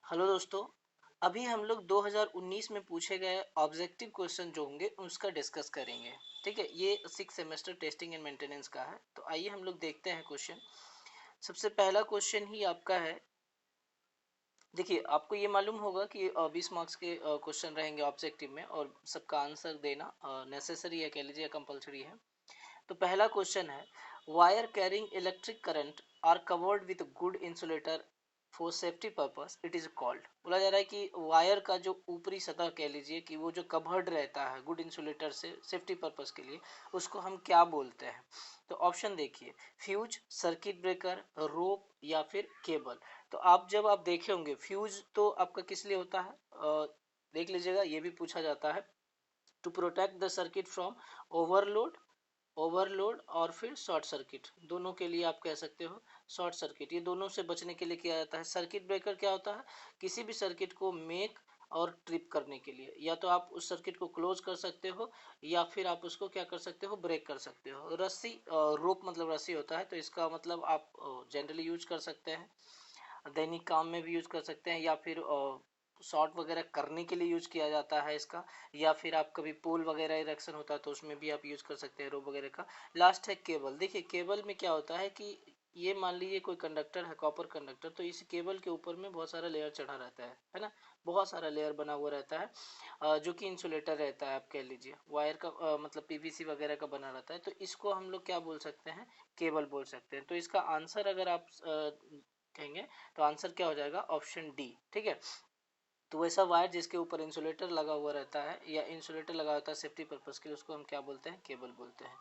Hello दोस्तों। अभी हम लोग 2019 में पूछे गए ऑब्जेक्टिव क्वेश्चन जो होंगे उसका डिस्कस करेंगे। ठीक है, ये 6 सेमेस्टर टेस्टिंग एंड मेंटेनेंस का है। तो आइए हम लोग देखते हैं क्वेश्चन। सबसे पहला क्वेश्चन ही आपका है। देखिए, आपको ये मालूम होगा कि 20 मार्क्स के क्वेश्चन रहेंगे ऑब्जेक्टिव में और सबका आंसर देना नेसेसरी है, कह लीजिए कंपलसरी है। तो पहला क्वेश्चन है, wire carrying electric current are covered with good insulator for safety purpose it is called. बोला जा रहा है कि वायर का जो ऊपरी सतह, कह लीजिए कि वो जो कवर्ड रहता है गुड इंसुलेटर से सेफ्टी पर्पस के लिए, उसको हम क्या बोलते हैं। तो ऑप्शन देखिए, फ्यूज, सर्किट ब्रेकर, रोप या फिर केबल। तो जब आप देखे होंगे फ्यूज तो आपका किस लिए होता है, देख लीजिएगा, ये भी पूछा जाता है to protect the circuit from overload, और फिर शॉर्ट सर्किट, दोनों के लिए आप कह सकते हो। शॉर्ट सर्किट ये दोनों से बचने के लिए किया जाता है। सर्किट ब्रेकर क्या होता है, किसी भी सर्किट को मेक और ट्रिप करने के लिए, या तो आप उस सर्किट को क्लोज कर सकते हो या फिर आप उसको क्या कर सकते हो, ब्रेक कर सकते हो। रस्सी, रोप मतलब रस्सी होता है, तो इसका मतलब आप जनरली यूज कर सकते हैं, दैनिक काम में भी यूज कर सकते हैं, या फिर शॉर्ट वगैरह करने के लिए यूज किया जाता है इसका, या फिर आप कभी पोल वगैरह इरेक्शन होता है तो उसमें भी आप यूज कर सकते हैं रोप वगैरह का। लास्ट है केबल। देखिए, केबल में क्या होता है कि ये मान लीजिए कोई कंडक्टर है, कॉपर कंडक्टर, तो इस केबल के ऊपर में बहुत सारा लेयर चढ़ा रहता है ना, बहुत सारा लेयर बना हुआ रहता है, जो कि इंसुलेटर रहता है, आप कह लीजिए वायर का, मतलब पीवीसी वगैरह का बना रहता है। तो इसको हम लोग क्या बोल सकते हैं, केबल बोल सकते हैं। तो इसका आंसर अगर आप कहेंगे तो आंसर क्या हो जाएगा, ऑप्शन डी। ठीक है, तो वैसा वायर जिसके ऊपर इंसुलेटर लगा हुआ रहता है या इंसुलेटर लगा होता है सेफ्टी पर्पस के लिए, उसको हम क्या बोलते हैं, केबल बोलते हैं।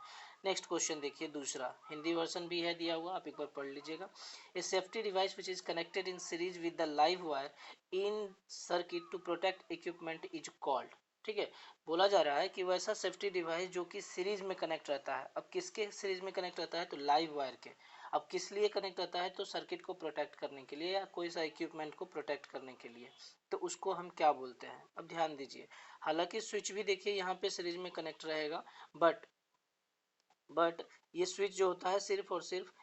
नेक्स्ट क्वेश्चन देखिए, दूसरा हिंदी वर्जन भी है दिया हुआ, आप एक बार पढ़ लीजिएगा। A safety device which is connected in series with the live wire in circuit to protect equipment is called. ठीक है, बोला जा रहा है कि वैसा सेफ्टी डिवाइस जो कि सीरीज में कनेक्ट रहता है। अब किसके सीरीज में कनेक्ट रहता है, तो लाइव वायर के। अब किस लिए कनेक्ट रहता है, तो सर्किट को प्रोटेक्ट करने के लिए या कोई सा इक्विपमेंट को प्रोटेक्ट करने के लिए। तो उसको हम क्या बोलते हैं। अब ध्यान दीजिए, हालांकि स्विच भी देखिए यहाँ पे सीरीज में कनेक्ट रहेगा, बट ये स्विच जो होता है सिर्फ और सिर्फ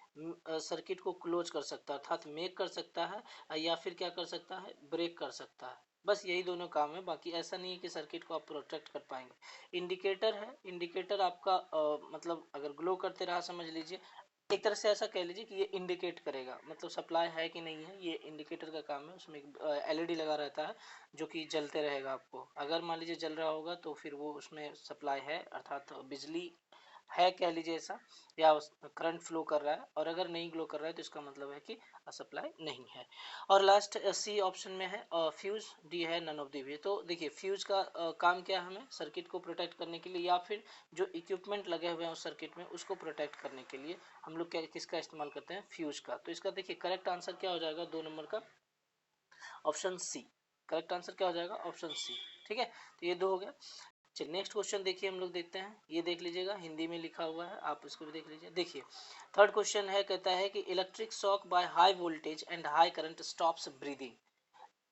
सर्किट को क्लोज कर सकता है, अर्थात मेक कर सकता है या फिर क्या कर सकता है, ब्रेक कर सकता है। बस यही दोनों काम है, बाकी ऐसा नहीं है कि सर्किट को आप प्रोटेक्ट कर पाएंगे। इंडिकेटर है, इंडिकेटर आपका मतलब अगर ग्लो करते रहा, समझ लीजिए एक तरह से ऐसा कह लीजिए कि ये इंडिकेट करेगा, मतलब सप्लाई है कि नहीं है, ये इंडिकेटर का काम है। उसमें एक एलईडी लगा रहता है जो कि जलते रहेगा। आपको अगर मान लीजिए जल रहा होगा तो फिर वो उसमें सप्लाई है, अर्थात बिजली है कह लीजिए ऐसा, या करंट फ्लो कर रहा है। और अगर नहीं ग्लो कर रहा है तो इसका मतलब है कि सप्लाई नहीं है। और लास्ट सी ऑप्शन में है फ्यूज, डी है नन ऑफ दी भी। तो देखिए, फ्यूज का काम क्या है, हमें सर्किट को प्रोटेक्ट करने के लिए या फिर जो इक्विपमेंट लगे हुए हैं उस सर्किट में उसको प्रोटेक्ट करने के लिए हम लोग क्या किसका इस्तेमाल करते हैं, फ्यूज का। तो इसका देखिए करेक्ट आंसर क्या हो जाएगा, 2 नंबर का ऑप्शन सी। करेक्ट आंसर क्या हो जाएगा, ऑप्शन सी। ठीक है, तो ये 2 हो गया। चलिए नेक्स्ट क्वेश्चन देखिए, हम लोग देखते हैं। ये देख लीजिएगा, हिंदी में लिखा हुआ है, आप इसको भी देख लीजिए। देखिए, थर्ड क्वेश्चन है, कहता है कि electric shock by high voltage and high current stops breathing.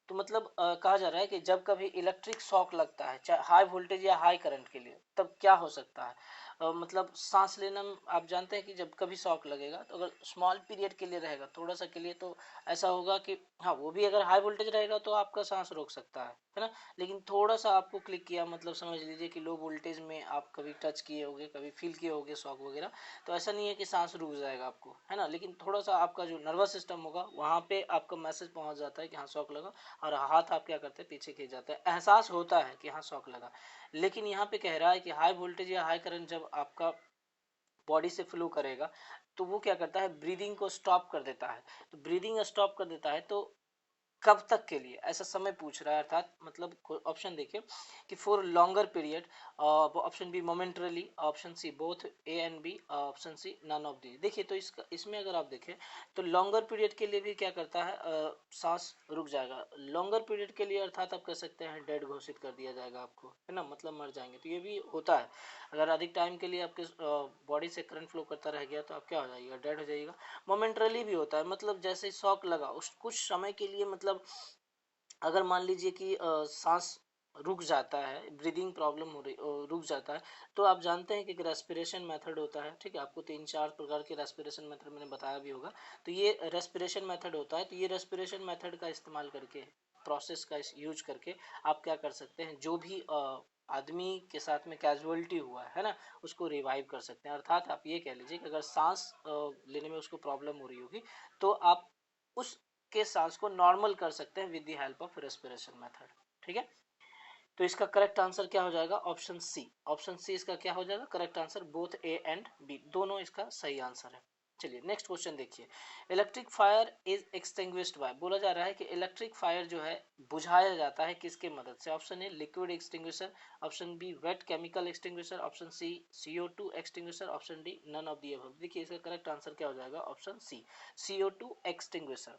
तो मतलब कहा जा रहा है कि जब कभी इलेक्ट्रिक शॉक लगता है, चाहे हाई वोल्टेज या हाई करंट के लिए, तब क्या हो सकता है। मतलब सांस लेना में आप जानते हैं कि जब कभी शॉक लगेगा तो अगर स्मॉल पीरियड के लिए रहेगा, थोड़ा सा के लिए, तो ऐसा होगा कि हाँ, वो भी अगर हाई वोल्टेज रहेगा तो आपका सांस रोक सकता है ना। लेकिन थोड़ा सा आपको क्लिक किया, मतलब समझ लीजिए कि लो वोल्टेज में आप कभी टच किए होंगे, कभी फील किए होंगे शॉक वगैरह, तो ऐसा नहीं है कि सांस रुक जाएगा आपको, है ना। लेकिन थोड़ा सा आपका जो नर्वस सिस्टम होगा वहाँ पे आपका मैसेज पहुँच जाता है कि हाँ शॉक लगा, और हाथ आप क्या करते हैं, पीछे खींच जाते हैं, एहसास होता है कि हाँ शॉक लगा। लेकिन यहाँ पे कह रहा है कि हाई वोल्टेज या हाई करंट जब आपका बॉडी से फ्लो करेगा तो वो क्या करता है, ब्रीदिंग को स्टॉप कर देता है। तो ब्रीदिंग स्टॉप कर देता है तो कब तक के लिए, ऐसा समय पूछ रहा है, अर्थात मतलब ऑप्शन देखिए कि for longer period, option B momentarily, option C both A and B, option C none of the. देखिए, तो इसका इसमें अगर आप देखें तो लॉन्गर पीरियड के लिए भी क्या करता है, सांस रुक जाएगा। लॉन्गर पीरियड के लिए अर्थात आप कह सकते हैं डेड घोषित कर दिया जाएगा आपको, है ना, मतलब मर जाएंगे। तो ये भी होता है, अगर अधिक टाइम के लिए आपके बॉडी से करंट फ्लो करता रह गया तो आप क्या हो जाइएगा, डेड हो जाइएगा। मोमेंटरली भी होता है, मतलब जैसे शॉक लगा उस कुछ समय के लिए, मतलब अगर मान लीजिए कि सांस रुक जाता है, ब्रीदिंग प्रॉब्लम हो रही, रुक जाता है, तो आप जानते हैं कि एक रेस्पिरेशन मेथड होता है। ठीक है, आपको 3-4 प्रकार के रेस्पिरेशन मेथड मैंने बताया भी होगा। तो ये रेस्पिरेशन मेथड होता है, तो ये रेस्पिरेशन मेथड का इस्तेमाल करके प्रोसेस का यूज करके आप क्या कर सकते हैं, जो भी आदमी के साथ में कैजुअलिटी हुआ है ना, उसको रिवाइव कर सकते हैं। अर्थात आप ये कह लीजिए कि अगर सांस लेने में उसको प्रॉब्लम हो रही होगी तो आप उसके सांस को नॉर्मल कर सकते हैं with the help of respiration method. ठीक है, तो इसका करेक्ट आंसर क्या हो जाएगा, ऑप्शन सी। ऑप्शन सी इसका क्या हो जाएगा correct answer, both A and B दोनों इसका सही आंसर है। चलिए नेक्स्ट क्वेश्चन देखिए, electric fire is extinguished by, बोला जा रहा है कि इलेक्ट्रिक फायर जो है बुझाया जाता है किसके मदद से। Option A liquid extinguisher, option B wet chemical extinguisher, option C CO2 extinguisher, option D none of the above. देखिए इसका करेक्ट आंसर क्या हो जाएगा, ऑप्शन सी CO2 एक्सटिंग्विशर,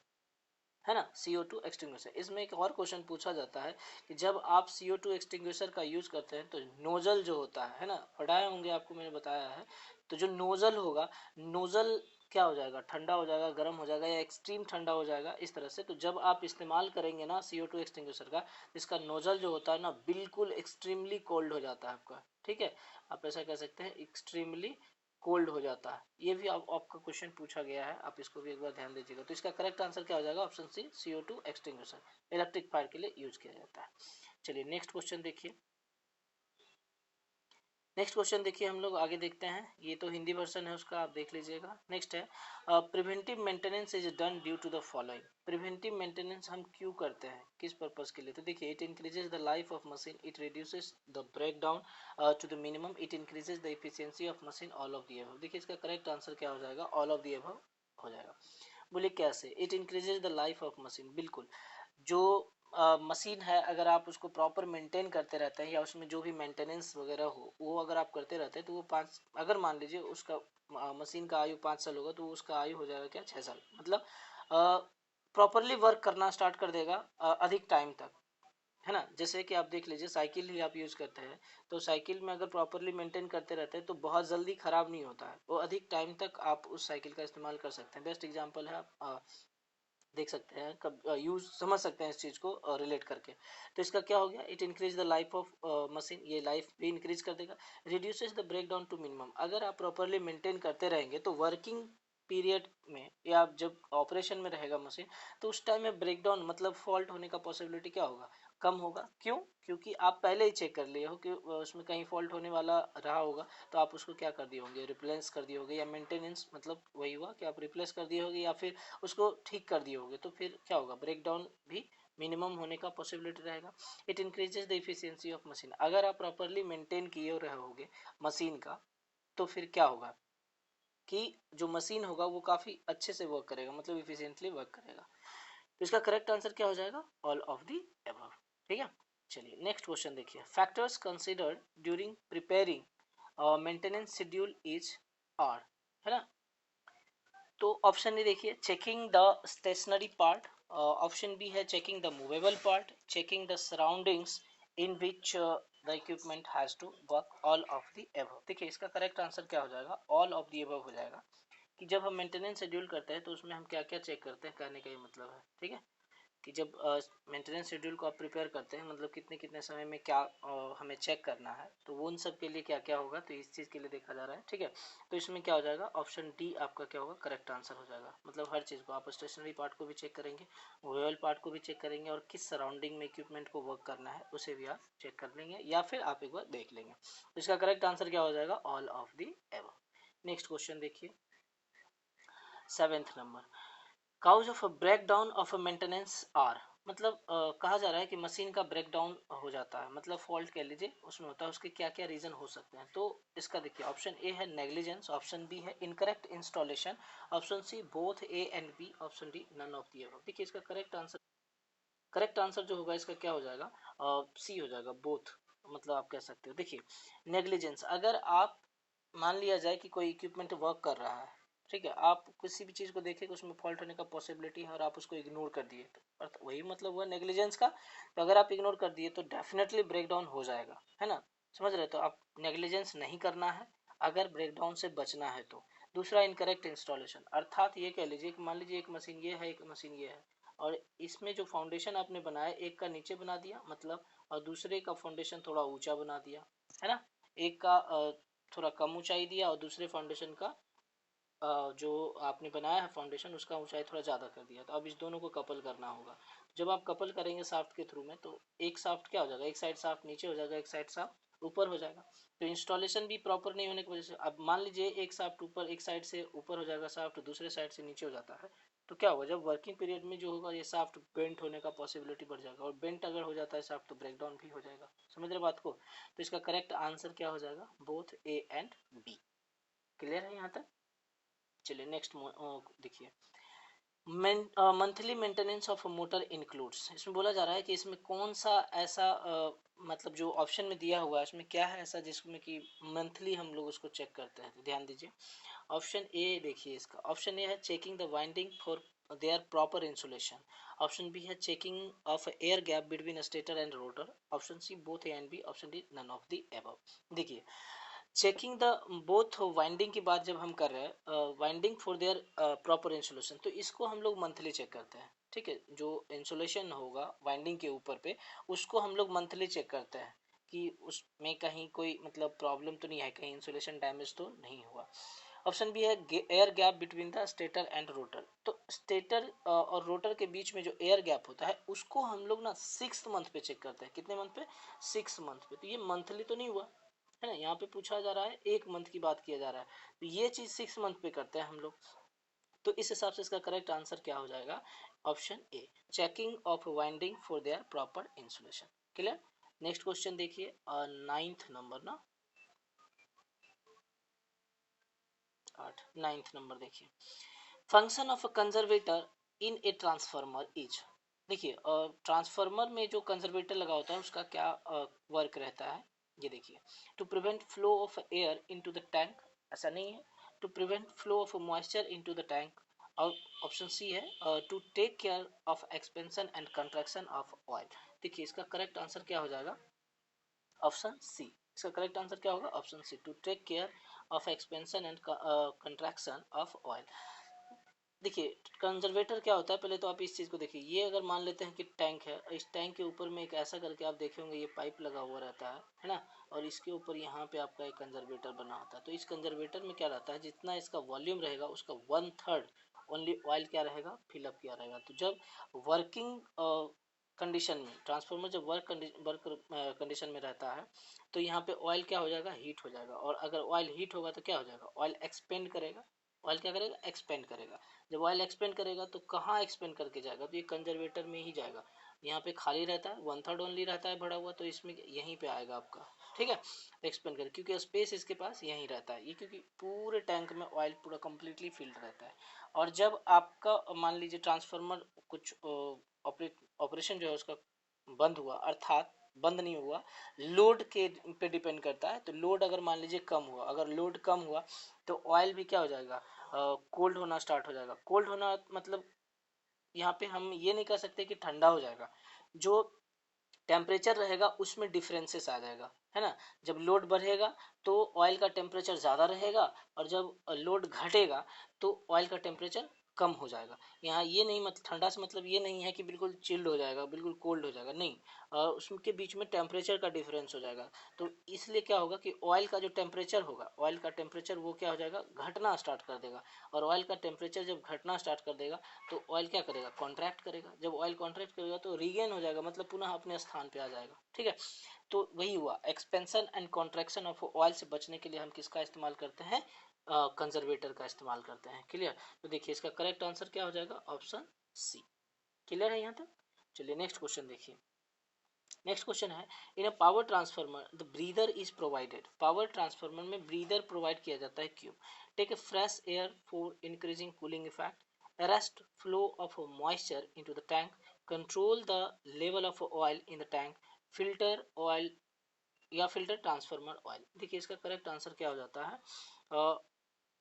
है ना, CO2 एक्सटिंग्विशर। इसमें एक और क्वेश्चन पूछा जाता है कि जब आप CO2 एक्सटिंग्विशर का यूज करते हैं तो नोजल जो होता है ना, पढ़ाए होंगे आपको, मैंने बताया है, तो जो नोजल होगा, नोजल क्या हो जाएगा, ठंडा हो जाएगा, गर्म हो जाएगा, या एक्सट्रीम ठंडा हो जाएगा, इस तरह से। तो जब आप इस्तेमाल करेंगे ना CO2 एक्सटिंग्विशर का, इसका नोजल जो होता है ना बिल्कुल एक्सट्रीमली कोल्ड हो जाता है आपका। ठीक है, आप ऐसा कह सकते हैं एक्सट्रीमली कोल्ड हो जाता है। ये भी आपका क्वेश्चन पूछा गया है, आप इसको भी एक बार ध्यान दीजिएगा। तो इसका करेक्ट आंसर क्या हो जाएगा, option C CO2 extinguisher electric fire के लिए यूज किया जाता है। चलिए नेक्स्ट क्वेश्चन देखिए, नेक्स्ट क्वेश्चन देखिए, हम लोग आगे देखते हैं। ये तो हिंदी वर्जन है उसका, आप देख लीजिएगा। नेक्स्ट है, preventive maintenance is done due to the following. Preventive maintenance हम क्यों करते हैं, किस पर्पस के लिए, तो देखिए, it increases the life of machine, it reduces the break down to the minimum, it increases the efficiency of machine, all of the above. देखिए इसका करेक्ट आंसर क्या हो जाएगा, ऑल ऑफ द अबव हो जाएगा। बोले कैसे, it increases the life of machine, बिल्कुल जो मशीन है अगर आप उसको प्रॉपर मेंटेन करते रहते हैं, या उसमें जो भी मेंटेनेंस वगैरह हो वो अगर आप करते रहते हैं, तो वो 5, अगर मान लीजिए उसका मशीन का आयु 5 साल होगा, तो उसका आयु हो जाएगा क्या, 6 साल। मतलब प्रॉपरली वर्क करना स्टार्ट कर देगा अधिक टाइम तक, है ना। जैसे कि आप देख लीजिए, साइकिल ही आप यूज करते हैं, तो साइकिल में अगर प्रॉपरली मेंटेन करते रहते हैं तो बहुत जल्दी खराब नहीं होता है, वो अधिक टाइम तक आप उस साइकिल का इस्तेमाल कर सकते हैं। बेस्ट एग्जांपल है, आप देख सकते हैं, कब यूज समझ सकते हैं इस चीज को रिलेट करके। तो इसका क्या हो गया, it increase the life of machine, ये लाइफ भी इंक्रीज कर देगा। Reduces the break down to minimum, अगर आप प्रॉपरली मेंटेन करते रहेंगे तो वर्किंग पीरियड में, या जब ऑपरेशन में रहेगा मशीन, तो उस टाइम में ब्रेक डाउन मतलब फॉल्ट होने का पॉसिबिलिटी क्या होगा, कम होगा। क्यों, क्योंकि आप पहले ही चेक कर लिए हो कि उसमें कहीं फॉल्ट होने वाला रहा होगा, तो आप उसको क्या कर दिए होंगे, रिप्लेस कर दिए होंगे, या मेंटेनेंस मतलब वही हुआ कि आप रिप्लेस कर दिए होंगे, या फिर उसको ठीक कर दिए होंगे, तो फिर क्या होगा, ब्रेक डाउन भी मिनिमम होने का पॉसिबिलिटी रहेगा। It increases the efficiency of machine, अगर आप प्रॉपरली मेंटेन किए रहोगे मशीन का, तो फिर क्या होगा कि जो मशीन होगा वो काफी अच्छे से वर्क करेगा, मतलब इफिशियंटली वर्क करेगा। तो इसका करेक्ट आंसर क्या हो जाएगा, ऑल ऑफ द अबव। ठीक है, चलिए नेक्स्ट क्वेश्चन देखिए, factors considered during preparing maintenance schedule is are, है ना। तो ऑप्शन ए देखिए, checking the stationary part, option B है checking the movable part, checking the surroundings in which the equipment has to work, all of the above. देखिए इसका correct answer क्या हो जाएगा, ऑल ऑफ द एबव हो जाएगा। कि जब हम मेंटेनेंस शेड्यूल करते हैं तो उसमें हम क्या क्या चेक करते हैं, कहने का ये मतलब है। ठीक है, कि जब मेंटेनेंस शेड्यूल को आप प्रिपेयर करते हैं, मतलब कितने कितने समय में क्या हमें चेक करना है, तो वो उन सब के लिए क्या क्या होगा, तो इस चीज़ के लिए देखा जा रहा है। ठीक है, तो इसमें क्या हो जाएगा, ऑप्शन डी आपका क्या होगा, करेक्ट आंसर हो जाएगा। मतलब हर चीज़ को आप स्टेशनरी पार्ट को भी चेक करेंगे, मूवेबल पार्ट को भी चेक करेंगे, और किस सराउंडिंग में इक्विपमेंट को वर्क करना है उसे भी आप चेक कर लेंगे, या फिर आप एक बार देख लेंगे। तो इसका करेक्ट आंसर क्या हो जाएगा, all of the above. Next question देखिए, 7th number, cause of a break down of a maintenance are, मतलब कहा जा रहा है कि मशीन का ब्रेक डाउन हो जाता है, मतलब फॉल्ट कह लीजिए उसमें होता है, उसके क्या क्या रीजन हो सकते हैं। तो इसका देखिए, ऑप्शन ए है नेग्लिजेंस, ऑप्शन बी है incorrect installation, option C both A and B, option D none of the above. देखिए इसका करेक्ट आंसर जो होगा इसका क्या हो जाएगा, सी हो जाएगा, बोथ। मतलब आप कह सकते हो, देखिए नेग्लिजेंस, अगर आप मान लिया जाए कि कोई इक्विपमेंट वर्क कर रहा है, ठीक है, आप किसी भी चीज़ को देखें कि उसमें फॉल्ट होने का पॉसिबिलिटी है और आप उसको इग्नोर कर दिए, तो वही मतलब हुआ नेग्लिजेंस का। तो अगर आप इग्नोर कर दिए तो डेफिनेटली ब्रेक डाउन हो जाएगा, है ना, समझ रहे। तो आप नेग्लिजेंस नहीं करना है अगर ब्रेक डाउन से बचना है तो। दूसरा इनकरेक्ट इंस्टॉलेशन, अर्थात ये कह लीजिए कि मान लीजिए एक मशीन ये है, एक मशीन ये है, और इसमें जो फाउंडेशन आपने बनाया एक का नीचे बना दिया मतलब, और दूसरे का फाउंडेशन थोड़ा ऊंचा बना दिया, है ना। एक का थोड़ा कम ऊंचाई दिया, और दूसरे फाउंडेशन का जो आपने बनाया है फाउंडेशन उसका ऊंचाई थोड़ा ज़्यादा कर दिया। तो अब इस दोनों को कपल करना होगा। जब आप कपल करेंगे शाफ्ट के थ्रू में तो एक शाफ्ट क्या हो जाएगा, एक साइड शाफ्ट नीचे हो जाएगा, एक साइड शाफ्ट ऊपर हो जाएगा। तो इंस्टॉलेशन भी प्रॉपर नहीं होने की वजह से, अब मान लीजिए एक शाफ्ट ऊपर, एक साइड से ऊपर हो जाएगा शाफ्ट, दूसरे साइड से नीचे हो जाता है, तो क्या होगा, जब वर्किंग पीरियड में जो होगा ये शाफ्ट बेंट होने का पॉसिबिलिटी बढ़ जाएगा, और बेंट अगर हो जाता है शाफ्ट तो ब्रेक डाउन भी हो जाएगा। समझ रहे बात को? तो इसका करेक्ट आंसर क्या हो जाएगा, both A and B. Clear है यहाँ तक? चलिए नेक्स्ट देखिए, monthly maintenance of motor includes, इसमें बोला जा रहा है कि इसमें कौन सा ऐसा मतलब जो ऑप्शन में दिया हुआ है इसमें क्या है ऐसा जिसमें कि मंथली हम लोग उसको चेक करते हैं। तो ध्यान दीजिए, ऑप्शन ए देखिए, इसका ऑप्शन ए है checking the winding for their proper insulation, option B है checking of air gap between stator and rotor, option C both A and B, option D none of the above. देखिए, checking the both winding की बात जब हम कर रहे हैं, winding for their proper insulation, तो इसको हम लोग मंथली चेक करते हैं। ठीक है, जो इंसुलेशन होगा वाइंडिंग के ऊपर पे उसको हम लोग मंथली चेक करते हैं कि उसमें कहीं कोई मतलब प्रॉब्लम तो नहीं है, कहीं इंसुलेशन डैमेज तो नहीं हुआ। ऑप्शन बी है air gap between the stator and rotor, तो स्टेटर और रोटर के बीच में जो एयर गैप होता है उसको हम लोग ना 6th मंथ पे चेक करते हैं। कितने मंथ पे? 6th मंथ पे। तो ये मंथली तो नहीं हुआ है ना, यहाँ पे पूछा जा रहा है एक मंथ की बात किया जा रहा है, तो ये चीज 6 मंथ पे करते हैं हम लोग। तो इस हिसाब से इसका करेक्ट आंसर क्या हो जाएगा, option A, checking of winding for their proper insulation. Clear? Next question देखिए, 9th नंबर ना, 9th नंबर देखिए, function of a conservator in a transformer is. देखिए, ट्रांसफार्मर में जो कंजर्वेटर लगा होता है उसका क्या वर्क रहता है, ये देखिए, to prevent flow of air into the tank, ऐसा नहीं है, to prevent flow of moisture into the tank, और ऑप्शन सी है to take care of expansion and contraction of oil. देखिए, इसका करेक्ट आंसर क्या हो जाएगा, ऑप्शन सी। इसका करेक्ट आंसर क्या होगा, option C, to take care of expansion and contraction of oil. देखिए, कंजर्वेटर क्या होता है, पहले तो आप इस चीज़ को देखिए, ये अगर मान लेते हैं कि टैंक है, इस टैंक के ऊपर में एक ऐसा करके आप देखे होंगे ये पाइप लगा हुआ रहता है ना, और इसके ऊपर यहाँ पे आपका एक कंजर्वेटर बना होता है। तो इस कंजर्वेटर में क्या रहता है, जितना इसका वॉल्यूम रहेगा उसका 1/3 ओनली ऑयल क्या रहेगा, फिलअप किया रहेगा। तो जब वर्किंग कंडीशन में ट्रांसफार्मर जब वर्क कंडीशन में रहता है तो यहाँ पे ऑयल क्या हो जाएगा, हीट हो जाएगा, और अगर ऑयल हीट होगा तो क्या हो जाएगा, ऑयल एक्सपेंड करेगा। ऑयल क्या करेगा, एक्सपेंड करेगा। जब ऑयल एक्सपेंड करेगा तो कहाँ एक्सपेंड करके जाएगा, तो ये कंजर्वेटर में ही जाएगा। यहाँ पे खाली रहता है, 1/3 ओनली रहता है भरा हुआ, तो इसमें यहीं पे आएगा आपका। ठीक है, एक्सपेंड कर, क्योंकि स्पेस इसके पास यहीं रहता है ये, क्योंकि पूरे टैंक में ऑयल पूरा कंप्लीटली फिल्ड रहता है। और जब आपका मान लीजिए ट्रांसफार्मर कुछ ऑपरेशन जो है उसका बंद हुआ, अर्थात बंद नहीं हुआ, लोड के पे डिपेंड करता है, तो लोड अगर मान लीजिए कम हुआ, अगर लोड कम हुआ तो ऑयल भी क्या हो जाएगा, कोल्ड होना स्टार्ट हो जाएगा। कोल्ड होना मतलब यहाँ पे हम ये नहीं कह सकते कि ठंडा हो जाएगा, जो टेम्परेचर रहेगा उसमें डिफरेंसेस आ जाएगा, है ना। जब लोड बढ़ेगा तो ऑयल का टेम्परेचर ज़्यादा रहेगा, और जब लोड घटेगा तो ऑयल का टेम्परेचर कम हो जाएगा। यहाँ ये नहीं, मतलब ठंडा से मतलब ये नहीं है कि बिल्कुल चिल्ड हो जाएगा, बिल्कुल कोल्ड हो जाएगा, नहीं, उसके बीच में टेम्परेचर का डिफरेंस हो जाएगा। तो इसलिए क्या होगा कि ऑयल का जो टेम्परेचर होगा, ऑयल का टेम्परेचर वो क्या हो जाएगा, घटना स्टार्ट कर देगा। और ऑयल का टेम्परेचर जब घटना स्टार्ट कर देगा तो ऑयल क्या करेगा, कॉन्ट्रैक्ट करेगा। जब ऑयल कॉन्ट्रैक्ट करेगा तो रीगेन हो जाएगा, मतलब पुनः अपने स्थान पे आ जाएगा। ठीक है, तो वही हुआ, expansion and contraction of oil से बचने के लिए हम किसका इस्तेमाल करते हैं, कंजर्वेटर का इस्तेमाल करते हैं। क्लियर? तो देखिए, इसका करेक्ट आंसर क्या हो जाएगा, ऑप्शन सी। क्लियर है यहाँ तक? चलिए नेक्स्ट क्वेश्चन देखिए। नेक्स्ट क्वेश्चन है, in a power transformer the breather is provided. Power transformer में ब्रीदर प्रोवाइड किया जाता है क्यों? Take a fresh air for increasing cooling effect, arrest flow of moisture into the tank, control the level of oil in the tank, filter oil या filter transformer oil. देखिए, इसका correct answer क्या हो जाता है,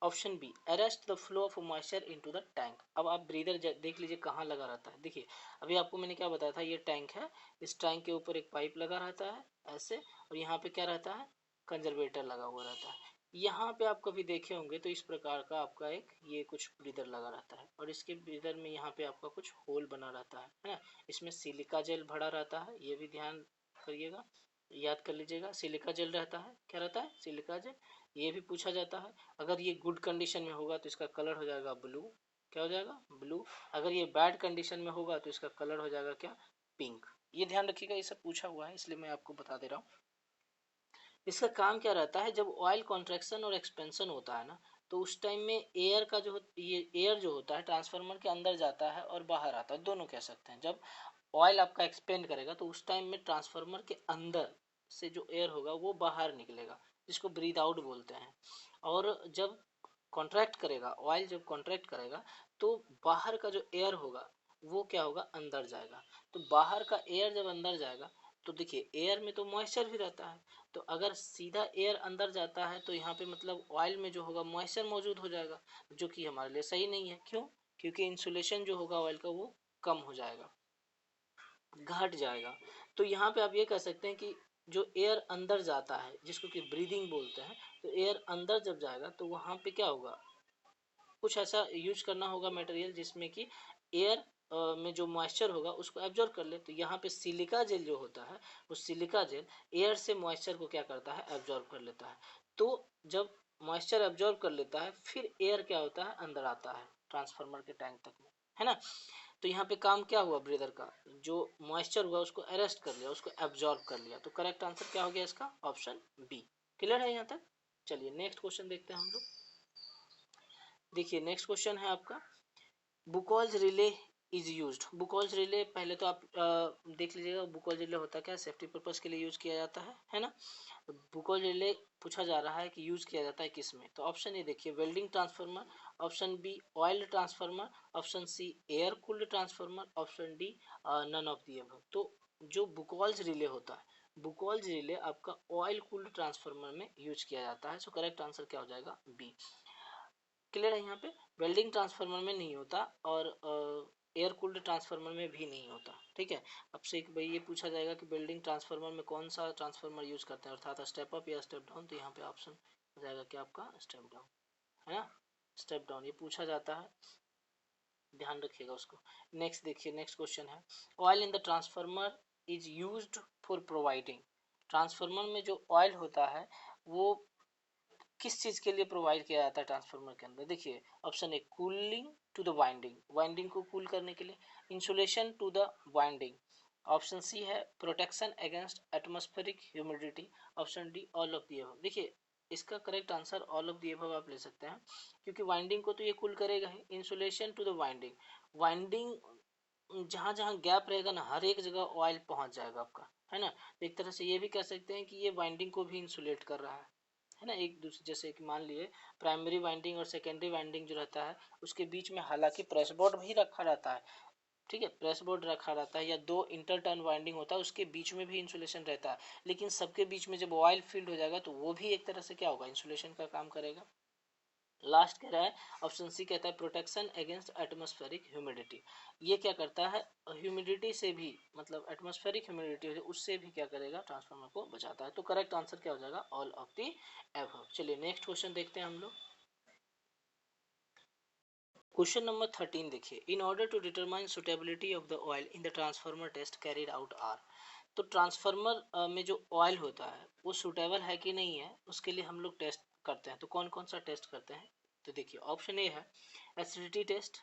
option B, arrest the flow of moisture into the tank. अब आप breather देख लीजिए कहाँ लगा रहता है। देखिए, अभी आपको मैंने क्या बताया था, ये टैंक है, इस टैंक के ऊपर एक पाइप लगा रहता है ऐसे, और यहाँ पे क्या रहता है, कंजर्वेटर लगा हुआ रहता है। यहाँ पे आप कभी देखे होंगे तो इस प्रकार का आपका एक ये कुछ ब्रीदर लगा रहता है, और इसके ब्रीदर में यहाँ पे आपका कुछ होल बना रहता है ना। इसमें सिलिका जेल भरा रहता है, ये भी ध्यान करिएगा, याद कर लीजिएगा। सिलिका जेल रहता है, क्या रहता है, सिलिका जेल। ये भी पूछा जाता है। अगर ये गुड कंडीशन में होगा तो इसका कलर हो जाएगा ब्लू, क्या हो जाएगा, ब्लू। अगर ये बैड कंडीशन में होगा तो इसका कलर हो जाएगा क्या, पिंक। ये ध्यान रखिएगा, ये सब पूछा हुआ है इसलिए मैं आपको बता दे रहा हूँ। इसका काम क्या रहता है, जब ऑयल कॉन्ट्रैक्शन और एक्सपेंशन होता है ना, तो उस टाइम में एयर का जो ये एयर जो होता है ट्रांसफार्मर के अंदर जाता है और बाहर आता है, दोनों कह सकते हैं। जब ऑयल आपका एक्सपेंड करेगा तो उस टाइम में ट्रांसफार्मर के अंदर से जो एयर होगा वो बाहर निकलेगा, जिसको ब्रीथ आउट बोलते हैं। और जब कॉन्ट्रैक्ट करेगा, ऑयल जब कॉन्ट्रैक्ट करेगा तो बाहर का जो एयर होगा वो क्या होगा, अंदर जाएगा। तो बाहर का एयर जब अंदर जाएगा तो देखिए एयर में तो मॉइस्चर भी रहता है, तो अगर सीधा एयर अंदर जाता है तो यहाँ पे मतलब ऑयल में जो होगा मॉइस्चर मौजूद हो जाएगा, जो कि हमारे लिए सही नहीं है। क्यों, क्योंकि इंसुलेशन जो होगा ऑयल का वो कम हो जाएगा, घट जाएगा। तो यहाँ पे आप ये कह सकते हैं कि जो एयर अंदर जाता है जिसको कि ब्रीदिंग बोलते हैं, तो एयर अंदर जब जाएगा तो वहाँ पे क्या होगा, कुछ ऐसा यूज करना होगा मटेरियल जिसमें कि एयर में जो मॉइस्चर होगा उसको एब्जॉर्ब कर ले। तो यहाँ पे सिलिका जेल जो होता है, वो सिलिका जेल एयर से मॉइस्चर को क्या करता है, एब्जॉर्ब कर लेता है। तो जब मॉइस्चर एब्जॉर्ब कर लेता है फिर एयर क्या होता है, अंदर आता है ट्रांसफार्मर के टैंक तक में, है ना। तो यहाँ पे काम क्या हुआ, ब्रीदर का जो मॉइस्चर हुआ उसको अरेस्ट कर लिया, उसको एब्जॉर्ब कर लिया। तो करेक्ट आंसर क्या हो गया इसका, ऑप्शन बी। क्लियर है यहाँ तक। चलिए नेक्स्ट क्वेश्चन देखते हैं हम लोग। देखिए नेक्स्ट क्वेश्चन है आपका, बुकॉल्स रिले इज यूज्ड। बुकॉल्स रिले पहले तो आप देख लीजिएगा, बुकॉल्स रिले होता क्या है, सेफ्टी पर्पस के लिए यूज किया जाता है ना। बुकॉल्स रिले पूछा जा रहा है कि यूज किया जाता है किस में, तो ऑप्शन ए देखिए, welding transformer, option B oil transformer, option C air cooled transformer, option D none of the above. तो जो बुकॉल्स रिले होता है, बुकॉल्स रिले आपका ऑयल कूल्ड ट्रांसफार्मर में यूज किया जाता है। सो करेक्ट आंसर क्या हो जाएगा, बी। क्लियर है यहाँ पे, वेल्डिंग ट्रांसफार्मर में नहीं होता और एयर कूल्ड ट्रांसफार्मर में भी नहीं होता, ठीक है। अब से भाई ये पूछा जाएगा कि वेल्डिंग ट्रांसफार्मर में कौन सा ट्रांसफार्मर यूज करते हैं, अर्थात स्टेप अप या स्टेप डाउन, तो यहाँ पे ऑप्शन हो जाएगा क्या आपका, स्टेप डाउन, है ना। स्टेप डाउन ये पूछा जाता है, ध्यान रखिएगा उसको। नेक्स्ट देखिए, नेक्स्ट क्वेश्चन है, oil in the transformer is used for providing. Transformer में जो ऑयल होता है वो किस चीज के लिए प्रोवाइड किया जाता है ट्रांसफार्मर के अंदर, देखिए option A cooling to the winding, winding को कूल करने के लिए, insulation to the winding, option C है protection against atmospheric humidity, option D all of the above. देखिए इसका correct answer all of the above आप ले सकते हैं, क्योंकि वाइंडिंग को तो ये कूल करेगा ही। Insulation to the winding, winding जहां जहां गैप रहेगा ना हर एक जगह ऑयल पहुंच जाएगा आपका, है ना। तो एक तरह से ये भी कह सकते हैं कि ये वाइंडिंग को भी इंसुलेट कर रहा है ना। एक दूसरे जैसे कि मान लिए प्राइमरी वाइंडिंग और सेकेंडरी वाइंडिंग जो रहता है उसके बीच में हालांकि प्रेस बोर्ड भी रखा रहता है, ठीक है, प्रेस बोर्ड रखा रहता है या दो इंटर टर्न वाइंडिंग होता है उसके बीच में भी इंसुलेशन रहता है, लेकिन सबके बीच में जब ऑयल फील्ड हो जाएगा तो वो भी एक तरह से क्या होगा, इंसुलेशन का काम करेगा। लास्ट कह रहा है ऑप्शन सी, कहता है प्रोटेक्शन अगेंस्ट एटमॉस्फेरिक ह्यूमिडिटी। ये क्या करता है, ह्यूमिडिटी से भी, मतलब एटमॉस्फेरिक ह्यूमिडिटी उससे भी क्या करेगा, ट्रांसफार्मर को बचाता है। तो करेक्ट आंसर क्या हो जाएगा, ऑल ऑफ दी एबव। चलिए नेक्स्ट क्वेश्चन देखते हैं हम लोग। क्वेश्चन नंबर 13 देखिए, in order to determine suitability of the oil in the transformer test carried out are. तो ट्रांसफार्मर में जो ऑयल होता है वो सुटेबल है कि नहीं है उसके लिए हम लोग टेस्ट करते हैं। तो कौन कौन सा टेस्ट करते हैं, तो देखिए ऑप्शन ए है एसिडिटी टेस्ट,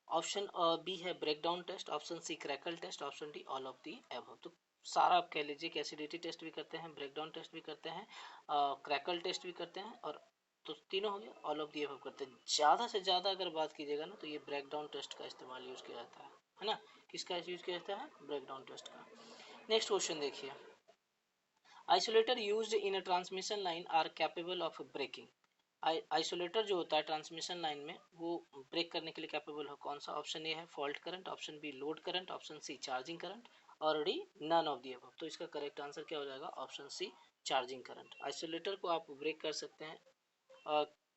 ऑप्शन बी है breakdown test, option C crackle test, option D all of the above. तो सारा आप कह लीजिए कि एसिडिटी टेस्ट भी करते हैं, ब्रेकडाउन टेस्ट भी करते हैं, क्रैकल टेस्ट भी करते हैं, और तो तीनों हो गया, ऑल ऑफ दी एबव करते हैं। ज़्यादा से ज़्यादा अगर बात कीजिएगा ना तो ये ब्रेकडाउन टेस्ट का इस्तेमाल यूज़ किया जाता है ना। किसका यूज़ किया जाता है, ब्रेकडाउन टेस्ट का। नेक्स्ट क्वेश्चन देखिए, isolator used in a transmission line are capable of breaking. Isolator जो होता है ट्रांसमिशन लाइन में वो ब्रेक करने के लिए कैपेबल हो, कौन सा, ऑप्शन ए है fault current, option B load current, option C charging current, और D none of the above. तो इसका करेक्ट आंसर क्या हो जाएगा, option C charging current. Isolator को आप ब्रेक कर सकते हैं,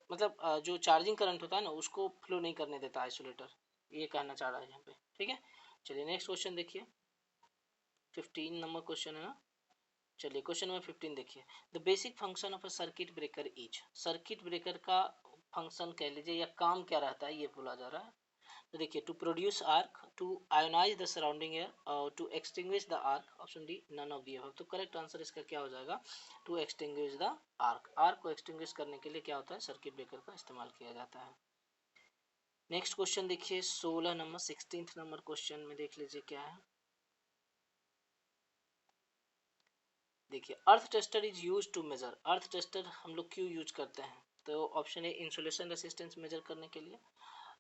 मतलब जो चार्जिंग करंट होता है ना उसको फ्लो नहीं करने देता आइसोलेटर, ये कहना चाह रहा है यहाँ पे, ठीक है। चलिए नेक्स्ट क्वेश्चन देखिए, 15 नंबर क्वेश्चन है ना। चलिए क्वेश्चन नंबर 15 देखिए, the basic function of a circuit breaker is. Circuit breaker का फंक्शन कह लीजिए या काम क्या रहता है ये बोला जा रहा है। तो देखिए, to produce arc, to ionize the surrounding air, और to extinguish the arc, option D none of the above. तो करेक्ट आंसर इसका क्या हो जाएगा, to extinguish the arc. Arc को एक्सटिंग्विश करने के लिए क्या होता है, सर्किट ब्रेकर का इस्तेमाल किया जाता है। नेक्स्ट क्वेश्चन देखिए 16 नंबर 16 नंबर क्वेश्चन में देख लीजिए क्या है। देखिए earth tester is use to measure, earth tester हम लोग क्यों यूज करते हैं? तो option A insulation resistance measure करने के लिए,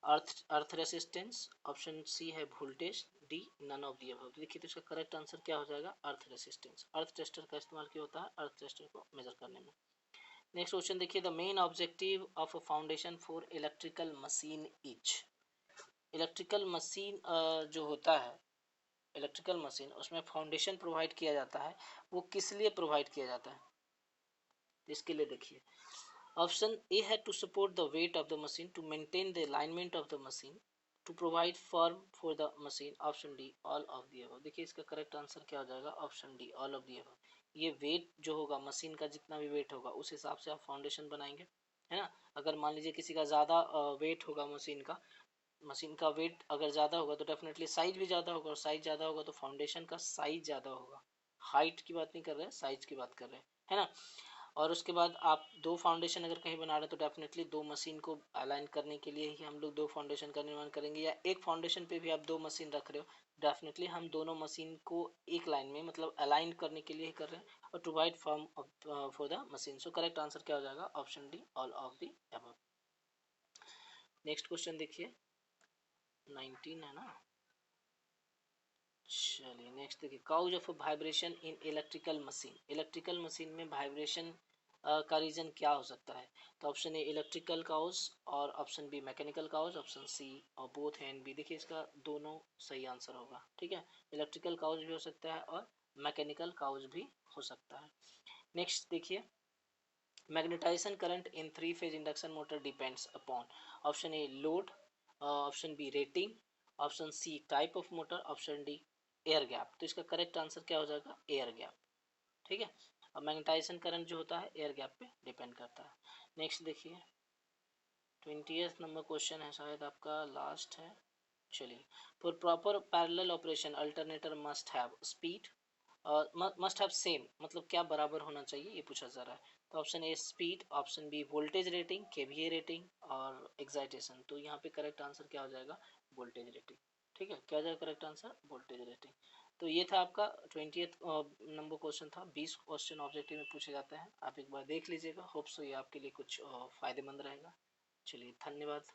अर्थ रेसिस्टेंस, ऑप्शन सी है voltage, D none of the above. देखिए तो इसका करेक्ट आंसर क्या हो जाएगा? अर्थ रेसिस्टेंस। अर्थ टेस्टर का इस्तेमाल क्यों होता है? अर्थ टेस्टर को मेजर करने में। नेक्स्ट क्वेश्चन देखिए the main objective of a foundation for electrical machine is. Electrical machine जो होता है, इलेक्ट्रिकल मशीन उसमें फाउंडेशन प्रोवाइड किया जाता है, वो किस लिए प्रोवाइड किया जाता है? इसके लिए देखिए ऑप्शन ए है to support the weight of the machine, to maintain the alignment of the machine, to provide form for the machine, option D all of the above. देखिए इसका करेक्ट आंसर क्या हो जाएगा? Option D all of the above. ये weight जो होगा machine का, जितना भी वेट होगा उस हिसाब से आप फाउंडेशन बनाएंगे, है ना। अगर मान लीजिए किसी का ज़्यादा वेट होगा मशीन का, मशीन का वेट अगर ज़्यादा होगा तो डेफिनेटली साइज भी ज़्यादा होगा, और साइज ज़्यादा होगा तो फाउंडेशन का साइज ज़्यादा होगा। हाइट की बात नहीं कर रहे हैं, साइज की बात कर रहे हैं, है ना। और उसके बाद आप दो फाउंडेशन अगर कहीं बना रहे हैं तो डेफिनेटली दो मशीन को अलाइन करने के लिए ही हम लोग दो फाउंडेशन का निर्माण करेंगे, या एक फाउंडेशन पे भी आप दो मशीन रख रहे हो, डेफिनेटली हम दोनों मशीन को एक लाइन में मतलब अलाइन करने के लिए ही कर रहे हैं, और provide form for the machine. So correct answer क्या हो जाएगा? Option D all of the above. Next question देखिए 19 है ना। चलिए नेक्स्ट देखिए cause of vibration in electrical machine. Electrical machine में वाइब्रेशन का रीजन क्या हो सकता है? तो ऑप्शन ए इलेक्ट्रिकल काउज, और option B mechanical cause, option C और बोथ एंड बी। देखिए इसका दोनों सही आंसर होगा, ठीक है। इलेक्ट्रिकल काउज भी हो सकता है और मैकेनिकल काउज भी हो सकता है। नेक्स्ट देखिए magnetisation current in three phase induction motor depends upon, option A load, option B rating, option C type of motor, option D air gap. तो इसका करेक्ट आंसर क्या हो जाएगा? एयर गैप, ठीक है। और मैग्नेटाइजेशन करंट जो होता है एयर गैप पे डिपेंड करता है। नेक्स्ट देखिए 20th नंबर क्वेश्चन है, शायद आपका लास्ट है। चलिए for proper parallel operation alternator must have speed, must have same मतलब क्या बराबर होना चाहिए ये पूछा जा रहा है। तो option A speed, option B voltage rating, KVA rating और एक्साइटेशन। तो यहाँ पे करेक्ट आंसर क्या हो जाएगा? वोल्टेज रेटिंग, ठीक है। क्या जाएगा करेक्ट आंसर? Voltage rating. तो ये था आपका 20th नंबर क्वेश्चन था। 20 क्वेश्चन ऑब्जेक्टिव में पूछे जाते हैं, आप एक बार देख लीजिएगा। होप सो ये आपके लिए कुछ फायदेमंद रहेगा। चलिए धन्यवाद।